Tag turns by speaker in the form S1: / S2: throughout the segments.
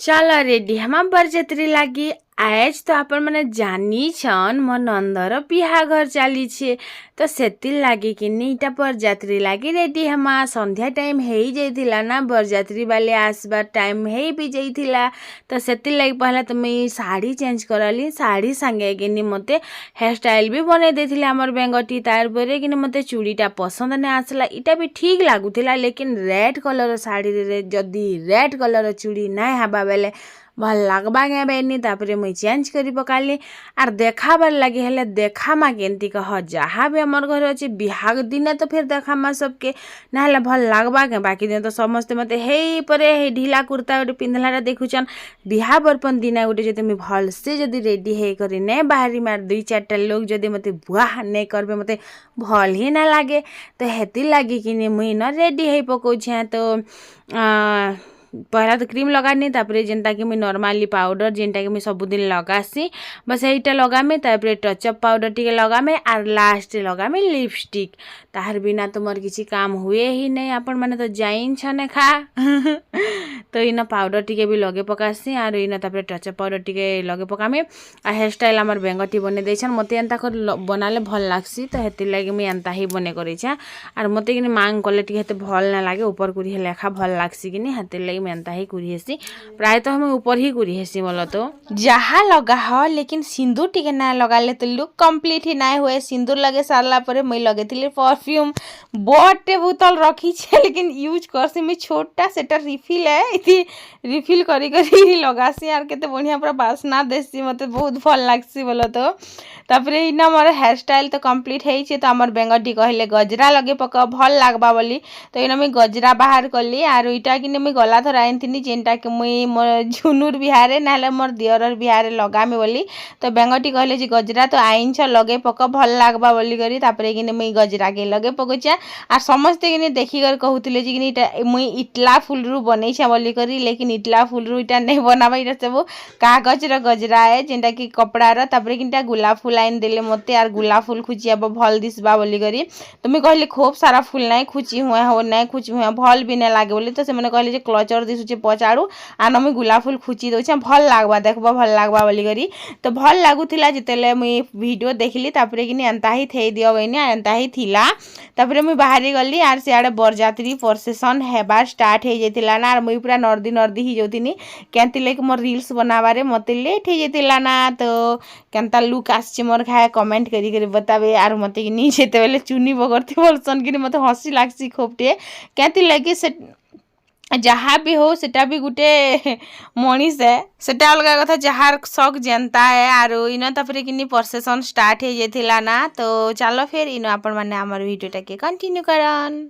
S1: चल रेडी हम बरजत्री लागी आज तो आपण मैंने जानी छन मो नंदर बिहा घर चली छे तो सेतिल लागी कि नीटा बरजात्री लागी रेडी हम संध्या टाइम हो जाइथिला ना बरजात्री वाले आसबार टाइम हो भी जाइथिला तो सेतिल लागी पहला तो मैं साड़ी चेंज करली साड़ी सांगे कि मते हेयर स्टाइल भी बने देथिले हमर बेंगटी तार परे कि मते चूड़ीटा पसंद नहीं आसला इटा भी ठीक लागुथिला लेकिन रेड कलर साड़ी रे जदी रेड कलर चूड़ी नहीं हबा बेले भल लगवा गे बेनी तापरे मुई चेंज करी पकाली आर देखाबार लगे हेले देखामा केंती कह जहाँ भी हमर घर अच्छे बिहाग दिने तो फिर देखामा सबके ना भल लगवा गे बाकी दिन तो समस्ते मते हे परे हे ढीला कुर्ता गोटे पिंधलाटा देखुचन बिहा बरपन दिन गोटे जदि मुई भल से जदि रेडी हे करी ने बाहरी मार दुई चारटा लोग जदि मते बुआ नहीं करबे मते भल ही ना लागे तो हेती लगी कि मुई न रेडी हे पकाउछे तो पहला तो क्रीम लगानी तापरे जेनता कि मुई नॉर्मली पाउडर जेनटा कि मुई सबुदिन लगासी बस एटा लगामे तापरे टचअप पाउडर टिके लगामे आर लास्ट लगामे लिपस्टिक तार बिना तो मोर किसी काम हुए ही नहीं आपण माने तो जाइन छने खा तो इन पाउडर टिके भी लगे पकासी आर इन तापरे टचअप पाउडर टिके लगे पकामे आ हेयर स्टाइल हमर बेंगटी बने देछन मते एंता कर बनाले भल लागसी तो हेति लागि मुई एंता ही बने करेछा आर मते कि मांग कले टिके हेते भल ना लागे ऊपर कुरी लेखा भल लागसी कि हेति लागि मेंता ही कुरी हेसी प्राय तो हमें ऊपर ही कुरी हेसी बोलो तो जहाँ लगा हो लेकिन सिंदूर टिके ना लगाले तो लुक कंप्लीट ही ना हुए सिंदूर लगे सारला परे मैं लगे थी परफ्यूम बटे बोतल रखी छे लेकिन यूज करसी मैं छोटा सेटा रिफिल है इति रिफिल करी करी लगासी यार केते बढ़िया पूरा बासना देसी मते बहुत भल लागसी बोलो तो तापरे इना मोर हेयर स्टाइल तो कंप्लीट है छे तो हमर बेंगटी कहले गजरा लगे पका भल लागबा बोली तो इना मैं गजरा बाहर करली आर इटा कि मैं गला थर आइनथिनी जेनटा कि मुई मोर झुनुर बिहारे ना मोर दियरर बिहारे लगामे बोली तो बेंगटी कहले जे गजरा तो आइन छ लगे पक भल लागबा बोली करी तापरे कि मुई गजरा के लगे पकोचा आर समस्ते कि देखि कर कहउतिले जे कि मुई इटला फुलरु बनै छ बोली करी लेकिन इटला फुलरु इटा नहीं बनाबा इटा सब कागज र गजरा है जेनटा कि कपड़ा र तापरे कि गुलाब फुल आइन देले मते आर गुलाब फुल खुचियाबा भल दिसबा बोली करी तो मुई कहली खूब सारा फुल नहीं खुची हुआ हो नहीं खुची हुआ भल भी नहीं लागे बोली तो से मैंने कहले जे क्लचर दिसुचे पचाड़ू आन मुई गुलाब फुल खुची दउछे भल लागबा देखबा भल लागबा बोली करी तो भल लागुथिला जेतेले मुई वीडियो देखली तापरे कि एंता ही थेई दियो बइनी एंता ही थिला तापरे मुई बाहरी गली आर सियाड़े बरजात्री प्रोसेसन हेबार स्टार्ट हो जाइतिला ना आर मुई पूरा नर्दी नर्दी ही जोतिनी केंति लेक मोर रील्स बनाबारे मते लेट हो जाइतिला ना तो केंता लुक आछे मोर खाए कमेंट करी करी बताबे आर मते कि नी जेतेबेले चुनी बगरती बोलसन कि मते हसी लागसी खोपटे केंति लेके से जहाँ भी हो सेटा भी गुटे मनीष है सेटा अलग कथा जहाँ शौक जनता है आर इन तापरे कि प्रोसेसन स्टार्ट हो जाइतिला ना तो चलो फिर इन आपण माने हमर वीडियोटा के कंटिन्यू करन।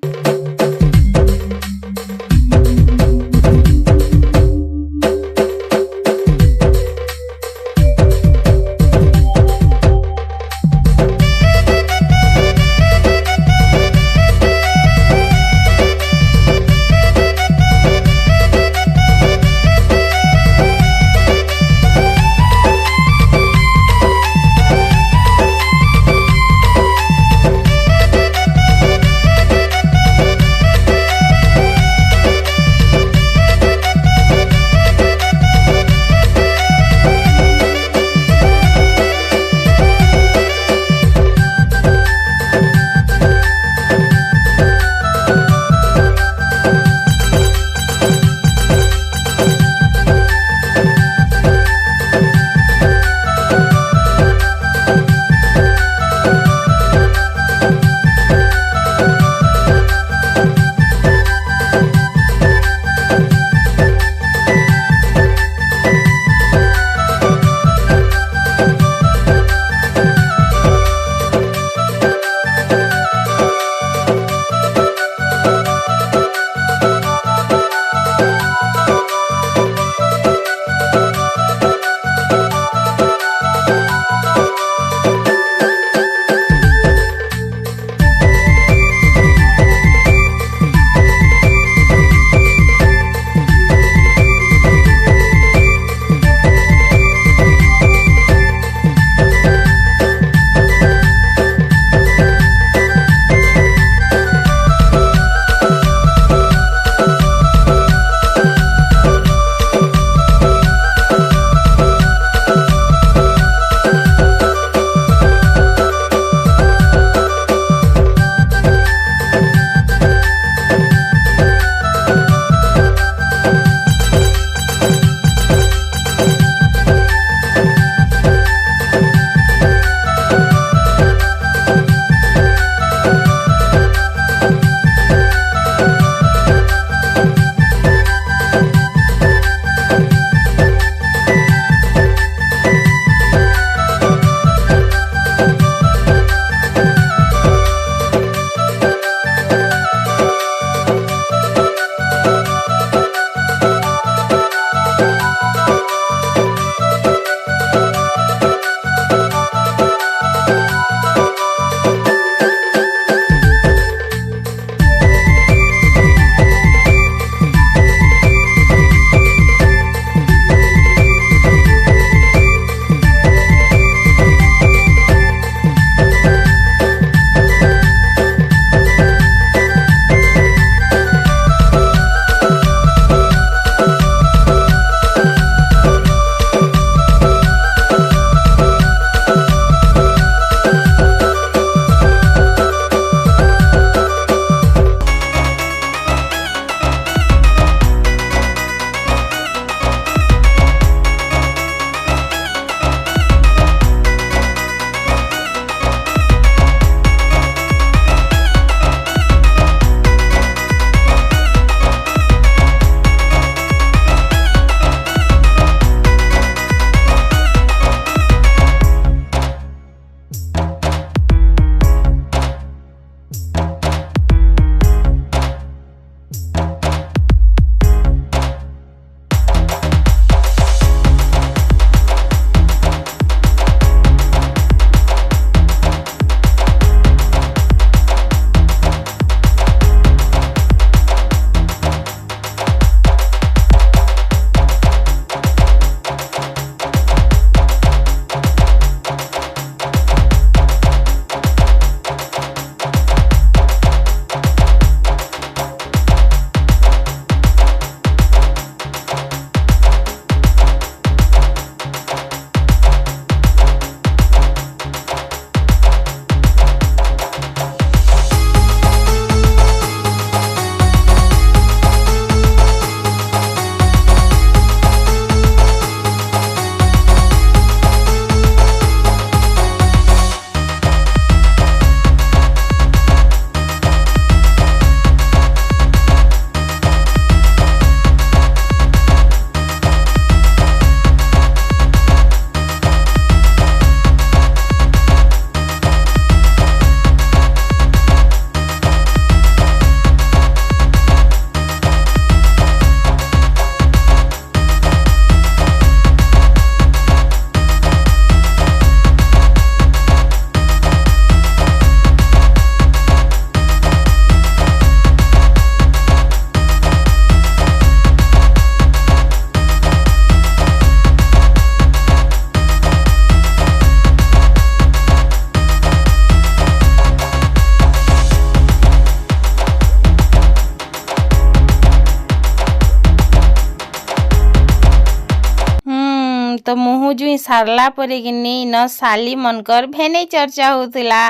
S1: तो मुहु जुई सारला परे किनी न साली मनकर भेने चर्चा होतिला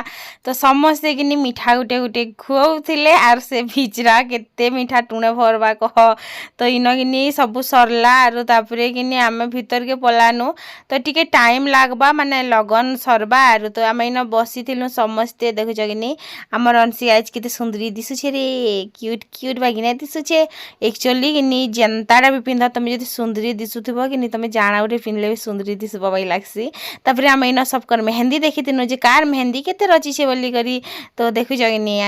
S1: तो समस्ते किनी मिठा गुटे गुटे खुआउथिले आर से भिचरा केते मिठा टुणे भरबा कह तो इन किनी सब सरला आरो तापरे किनी आमे भीतर के पलानु तो टिके टाइम लागबा माने लगन सरबा आरो तो आमे इन बसिथिलु समस्ते देखुछ किनी हमर अंशी आज केते सुंदरी दिसुछे रे क्यूट क्यूट बागिना दिसुछे एक्चुअली किनी जनताटा भी पिंधा तमे जदि सुंदरी दिसुथिबो किनी तमे जाना उठे पिनले भी सुंदरी दिसबो बाई लागसी तापरे आमे इन सबकर मेहंदी देखितिनु जे कार मेहंदी केते रचिछे बोली करी तो देखुछ किनी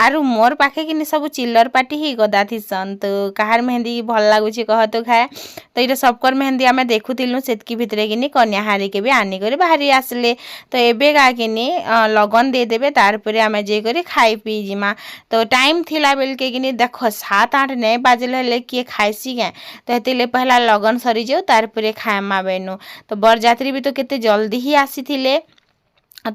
S1: आरु मोर पाखे किनी सब चिल्लर पार्टी ही गदा थिसन तो कार मेहंदी भल लागुछे कह तो खाए तो इटा सबकर मेहंदी आमे देखुतिलु सेतकी भितरे किनी कन्या हारी के भी आनी करे बाहरी आसले तो एबे का किनी लगन दे देबे तार परे आमे जे करे खाई पी जिमा तो टाइम थिला बेल के किनी देखो 7-8 नहीं बाजले हले किए खाइसी के तो हेतिले पहला लगन सरी जाऊ तार परे खाएमा बेनु तो बरजात्री भी तो केते जल्दी ही आसीथिले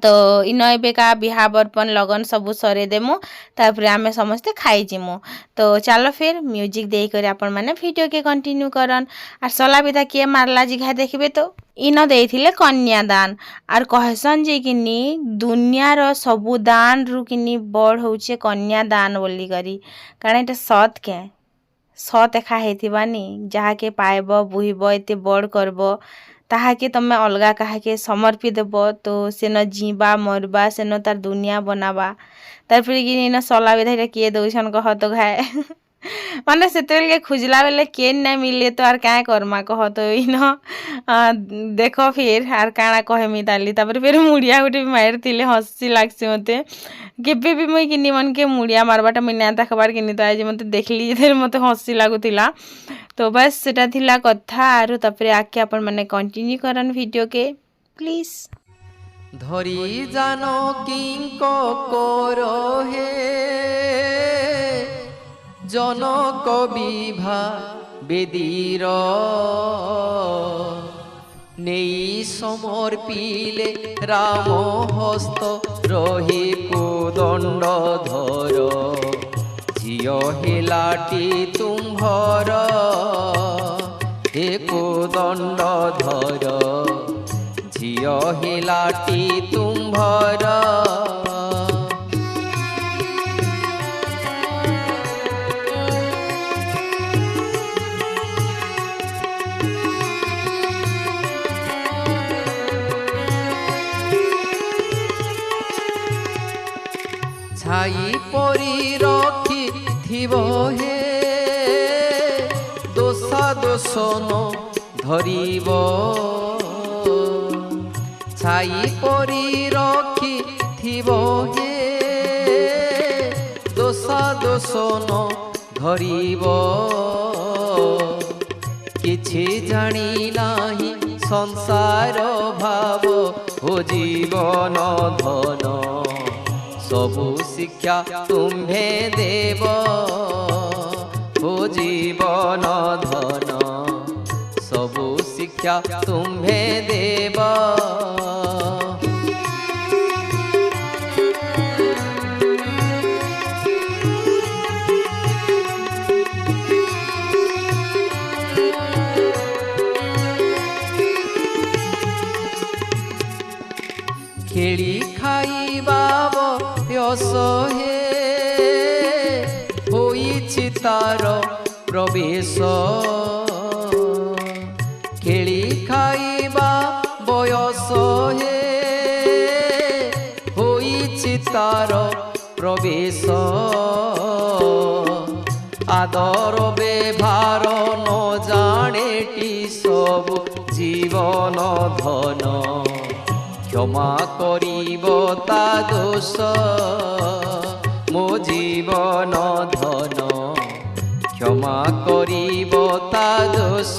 S1: तो इन एबेका बिहा बर्पण लगन सबू सरे देमु तापरे आमे समस्ते खाई जिमु तो चलो फिर म्यूजिक देई करे आपण माने वीडियो के कंटिन्यू करन आर सला बिदा किए मारला जिघा देखबे तो इन देथिले कन्यादान आर कहसन जे किनी दुनियार सबु दान रु किनी बड़ होउछे कन्यादान बोली करी कारण एटा सत के सत एखा हेथिबानी जहा के पाएब बुहिब एते बड़ करब ताहा के तमे अलगा कहा के समर्पित देब तो सेन जीवा मरबा सेन तार दुनिया बनाबा तार फिर कि न सला विधा किए दौन कह तो खाए माने से के खुजला बेले के ना मिले तो आर क्या करमा कह तो इन देख फिर आर काଣା कहमी ताली तापर फिर मुड़िया गोटे भी मार थिले हसी लागसी मते केबे भी मुई किनी मन के मुड़िया मारबाटा मुई ना देखबार किनी तो आज मते देखली जे मते हसी लागुतिला तो बस सेटा थिला कथा आरो तापरे आके अपन माने कंटिन्यू करन वीडियो के प्लीज
S2: धरी जानो किंक करो हे जनक विभा बेदीर नेई समर्पिले राम हस्त रहे कोदंड धर झिय हेलाटी तुम्भर हे कोदंड धर झिय हेलाटी तुम्भर छाई परी रखी थिबो हे दोषा दोषन धरिब छाई परी रखी थिबो हे दोषा दोषन धरिब किछि जानी नाही संसार भाव हो जीवन धन सबु शिक्षा तुम्हे देव हो जीवन धन सबु शिक्षा तुम्हे देव खेली खाइबा बयस हे होइछि तार प्रवेश खेली खाइबा बयस हे होइछि तार प्रवेश आदर व्यवहार न जानेटी सब जीवन धन क्षमा करिब ता दोष मो जीवन धन क्षमा करिब ता दोष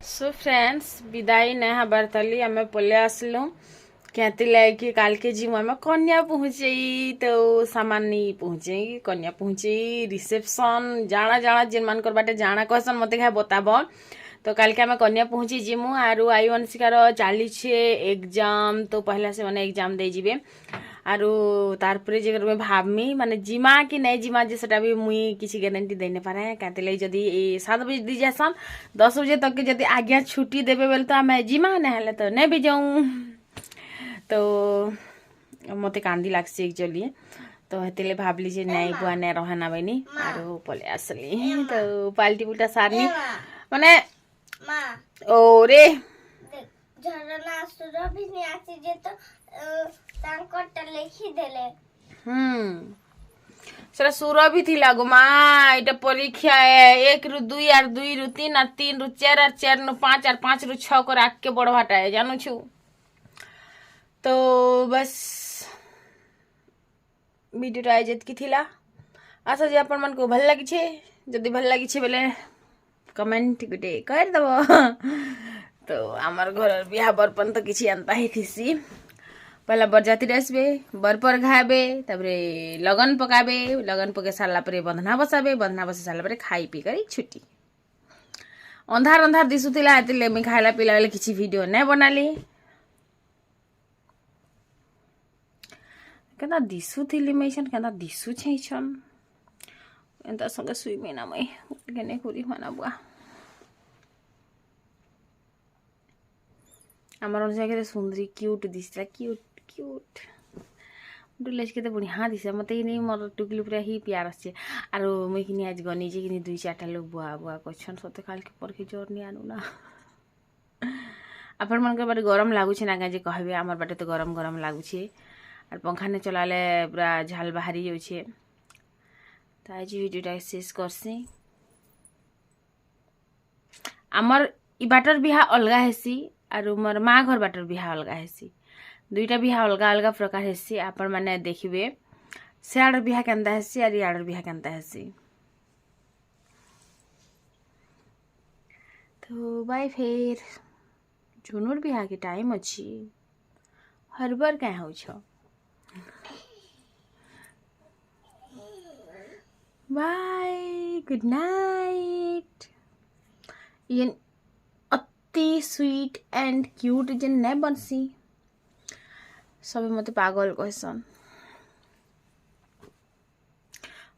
S1: सो फ्रेंड्स विदाई नहीं हबार तली आम पले आसलु कहते लगे काल के जी में कन्या पहुंचे तो सामान नहीं पहुंचे कन्या पहुंचे रिसेप्शन जाना जाना जिन मान बाटे जाना कहसन मत क्या बताब तो काल के आम कन्या पहुंची जिमु आरु आई अनुष्कार चली एग्जाम तो पहला से मैंने एग्जाम दे जीवे आरु तारपरे जे मैं भावमी माने जिमा कि नहीं जिमा जे सेटा भी मुई किसी गारंटी दे नहीं पारे कहते लगे जदि 7 बजे दी जासन 10 बजे तक के जदि आज्ञा छुट्टी देवे बेल तो आम जिमा नहीं तो नहीं भी जाऊँ तो मत कांदी लागसी एक्चुअली तो हेतिले भावली जे नहीं बुआ नहीं रहना बनी आरो पले आसली तो पाल्टी पुल्टा सारनी माने ओरे
S3: झरना आसुर भी नहीं आसी जे तो तांकटा लिखि देले
S1: सेटा सुर भी थी लागो माँ इटा परीक्षा है 1 रु 2 आर 2 रु 3 आर 3 रु 4 आर 4 रु 5 आर 5 रु 6 कर आके बढ़वाटा है जानू छु तो बस वीडियो आज एतकी थिला आशा जे आपण मन को भल लागी छे जदि भल लागी छे बेले कमेंट गुटे कर दबो तो आमर घर बिहा बरपन तो किछि अंता ही थिसी पहला बरजाती आसबे बर पर घाबे तापरे लगन पकाबे लगन पके सारला परे बंधना बसाबे बंधना बसा सारला परे खाई पी करी छुट्टी अंधार अंधार दिसुतिला एतिले मी खाइला पिला बेले किछि वीडियो नै बनाली केना दिसुथिली मैछन केना दिसु छैछन एंता संगे सुइमे ना मै केने कुरी हना बुआ আমার অনুযায়ী সুন্দরী কিউট দিছিল কিউট কিউট ডুলেজ কেতে বঢ়িয়া দিছে মতে ইনি মোর টুকলি পুরা হি প্যার আছে আর মই কিনি আজ গনি যে কিনি 2-4টা লোক বুয়া বুয়া করছন সতে কালকে পরকে জোর নি আনু না আপন মনকে বারে গরম লাগুছে না যে কহবে আমার বাটে তো গরম গরম লাগুছে আর पंखा ने চলালে পুরা ঝাল বাহারি যাচ্ছে তাই যে ভিডিওটা শেষ করছি আমার ই বাটর বিহা অলগা হেসি और मोर माँ घर बाटर बिहा अलगा हेसी दुईटा बिहा अलगा अलगा प्रकार हेसी आपण माने देखिबे सियाड़ बिहा केंता हेसी और याड़ बिहा केंता हेसी तो बाय फिर झुनुर बिहा के टाइम अछि हर बार क्या हो छ बाय गुड नाइट ये स्वीट एंड क्यूट जे नहीं बनसी सब मत पागल कहसन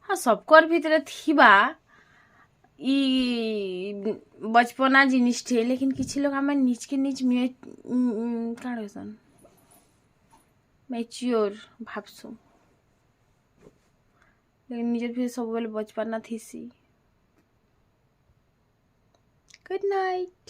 S1: हाँ सबकर भीतर थिबा ई बचपना जिनिस थे लेकिन किसी लोग हमें नीच के नीच क्या कहसन मैच्योर भावसु लेकिन निजर भी सब बेले बचपना थीसी गुड नाइट।